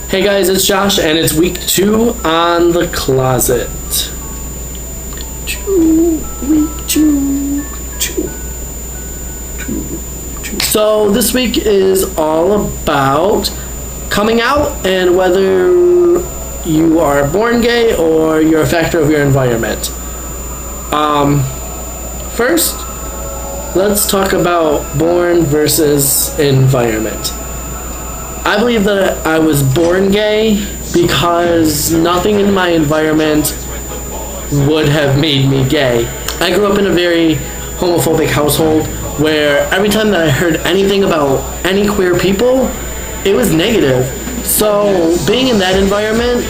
Hey guys, it's Josh, and it's week 2 on the closet. Week 2. So this week is all about coming out and whether you are born gay or you're a factor of your environment. First, let's talk about born versus environment. I believe that I was born gay because nothing in my environment would have made me gay. I grew up in a very homophobic household where every time that I heard anything about any queer people, it was negative. So being in that environment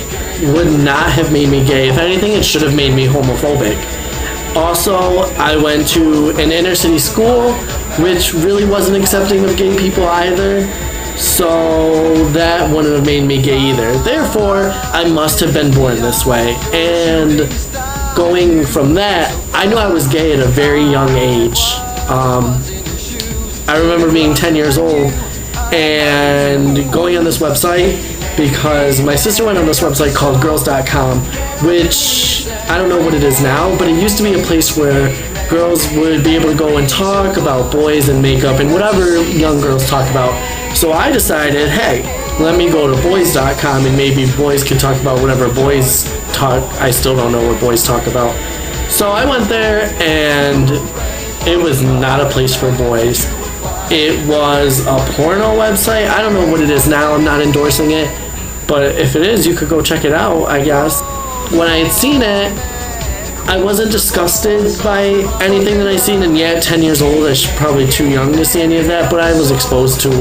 would not have made me gay. If anything, it should have made me homophobic. Also, I went to an inner city school, which really wasn't accepting of gay people either. So that wouldn't have made me gay either. Therefore, I must have been born this way. And going from that, I knew I was gay at a very young age. I remember being 10 years old and going on this website because my sister went on this website called girls.com, which I don't know what it is now, but it used to be a place where girls would be able to go and talk about boys and makeup and whatever young girls talk about. So I decided, hey, let me go to boys.com and maybe boys can talk about whatever boys talk. I still don't know what boys talk about. So I went there and it was not a place for boys. It was a porno website. I don't know what it is now. I'm not endorsing it. But if it is, you could go check it out, I guess. When I had seen it, I wasn't disgusted by anything that I seen. And yeah, 10 years old, I was probably too young to see any of that. But I was exposed to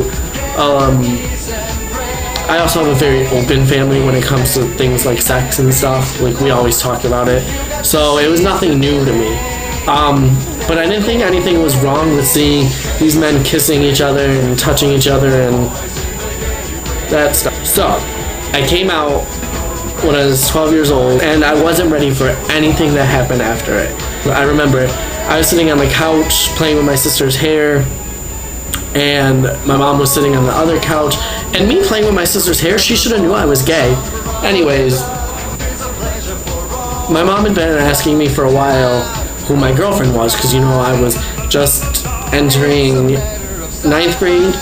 I also have a very open family when it comes to things like sex and stuff. Like, we always talk about it. So it was nothing new to me. But I didn't think anything was wrong with seeing these men kissing each other and touching each other and that stuff. So I came out when I was 12 years old and I wasn't ready for anything that happened after it. I remember I was sitting on the couch playing with my sister's hair, and my mom was sitting on the other couch, and me playing with my sister's hair, she should have knew I was gay. Anyways, my mom had been asking me for a while who my girlfriend was, because I was just entering 9th grade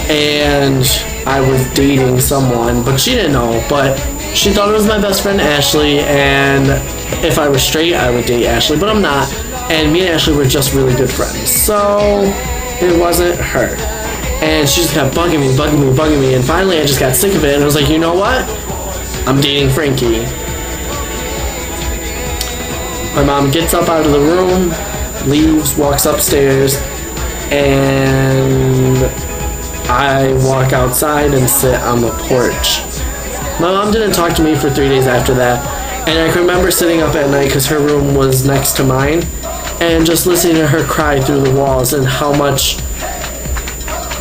and I was dating someone, but she didn't know. But she thought it was my best friend Ashley, and if I was straight I would date Ashley, but I'm not, and me and Ashley were just really good friends, so it wasn't her. And she just kept bugging me, and finally I just got sick of it and I was like, you know what? I'm dating Frankie. My mom gets up out of the room, leaves, walks upstairs, and I walk outside and sit on the porch. My mom didn't talk to me for 3 days after that, and I can remember sitting up at night because her room was next to mine, and just listening to her cry through the walls and how much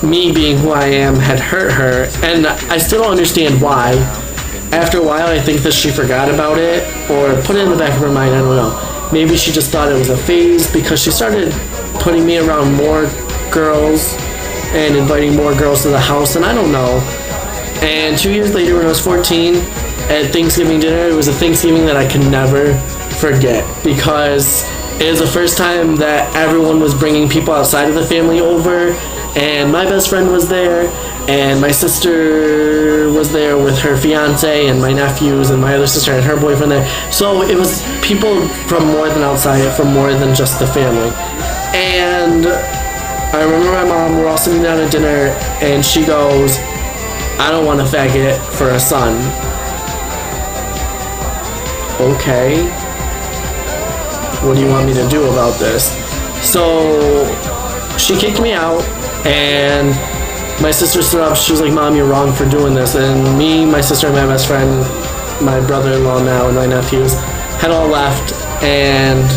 me being who I am had hurt her, and I still don't understand why. After a while, I think that she forgot about it or put it in the back of her mind, I don't know. Maybe she just thought it was a phase because she started putting me around more girls and inviting more girls to the house, and I don't know. And 2 years later, when I was 14, at Thanksgiving dinner, it was a Thanksgiving that I can never forget because it was the first time that everyone was bringing people outside of the family over, and my best friend was there, and my sister was there with her fiance, and my nephews, and my other sister and her boyfriend there. So it was people from more than outside, from more than just the family. And I remember my mom, we're all sitting down at dinner, and she goes, I don't want a faggot for a son. Okay. What do you want me to do about this? So she kicked me out, and my sister stood up. She was like, Mom, you're wrong for doing this. And me, my sister, and my best friend, my brother-in-law now, and my nephews had all left, and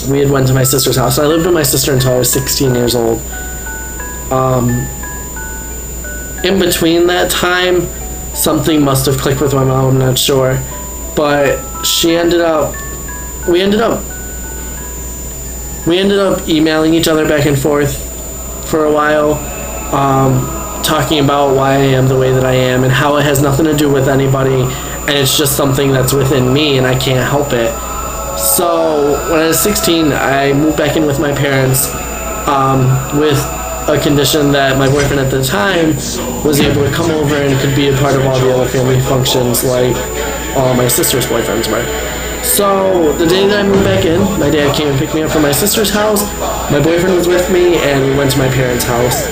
we had went to my sister's house. I lived with my sister until I was 16 years old. In between that time, something must have clicked with my mom, I'm not sure. But we ended up emailing each other back and forth for a while, talking about why I am the way that I am and how it has nothing to do with anybody, and it's just something that's within me and I can't help it. So when I was 16, I moved back in with my parents with a condition that my boyfriend at the time was able to come over and could be a part of all the other family functions like all my sister's boyfriends were. So the day that I moved back in, my dad came and picked me up from my sister's house. My boyfriend was with me, and we went to my parents' house.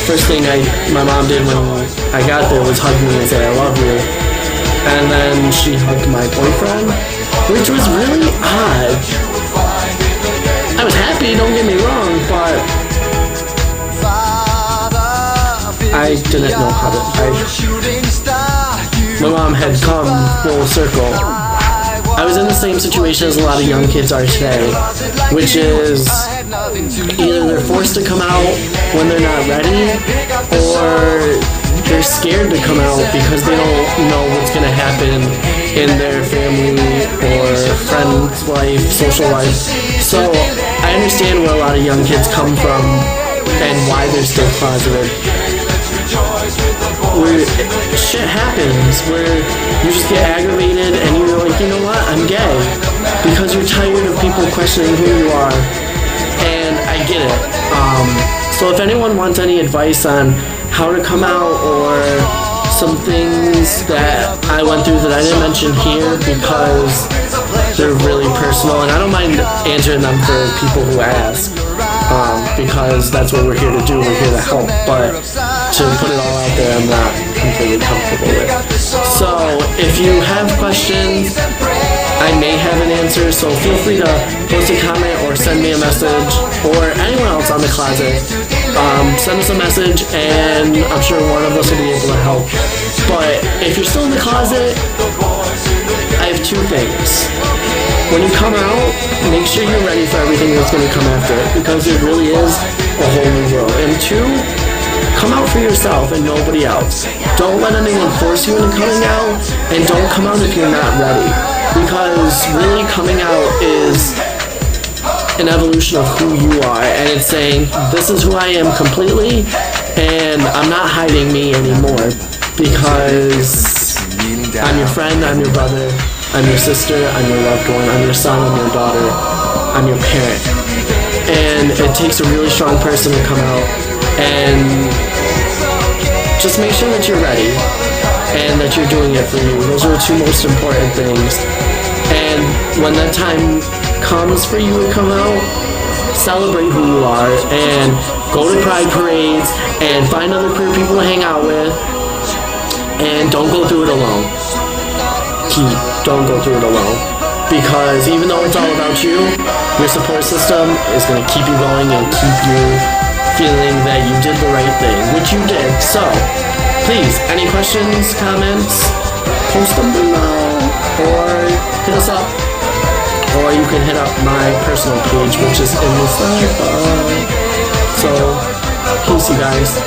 First thing my mom did when I got there was hug me and say, "I love you." And then she hugged my boyfriend, which was really odd. I was happy, don't get me wrong, but I didn't know how to. My mom had come full circle. I was in the same situation as a lot of young kids are today, which is either they're forced to come out when they're not ready, or they're scared to come out because they don't know what's going to happen in their family or friends' life, social life. So I understand where a lot of young kids come from and why they're still closeted. Where shit happens, where you just get aggravated and you're like, you know what, I'm gay, because you're tired of people questioning who you are, and I get it. So if anyone wants any advice on how to come out or some things that I went through that I didn't mention here because they're really personal, and I don't mind answering them for people who ask, because that's what we're here to do, we're here to help, but to put it all out there I'm not completely comfortable with. So if you have questions, I may have an answer, so feel free to post a comment or send me a message, or anyone else on the closet. Send us a message and I'm sure one of us will be able to help. But if you're still in the closet, I have two things. When you come out, make sure you're ready for everything that's going to come after it, because it really is a whole new world. And two, come out for yourself and nobody else. Don't let anyone force you into coming out, and don't come out if you're not ready, because really coming out is an evolution of who you are, and it's saying, this is who I am completely, and I'm not hiding me anymore, because I'm your friend, I'm your brother, I'm your sister, I'm your loved one, I'm your son, I'm your daughter, I'm your parent. And it takes a really strong person to come out, and just make sure that you're ready and that you're doing it for you. Those are the two most important things. And when that time comes for you to come out, celebrate who you are and go to pride parades and find other queer people to hang out with, and don't go through it alone. Don't go through it alone, because even though it's all about you, your support system is going to keep you going and keep you feeling that you did the right thing, which you did. So please, any questions, comments, post them below, or hit us up, or you can hit up my personal page, which is in the side bar. So peace, you guys.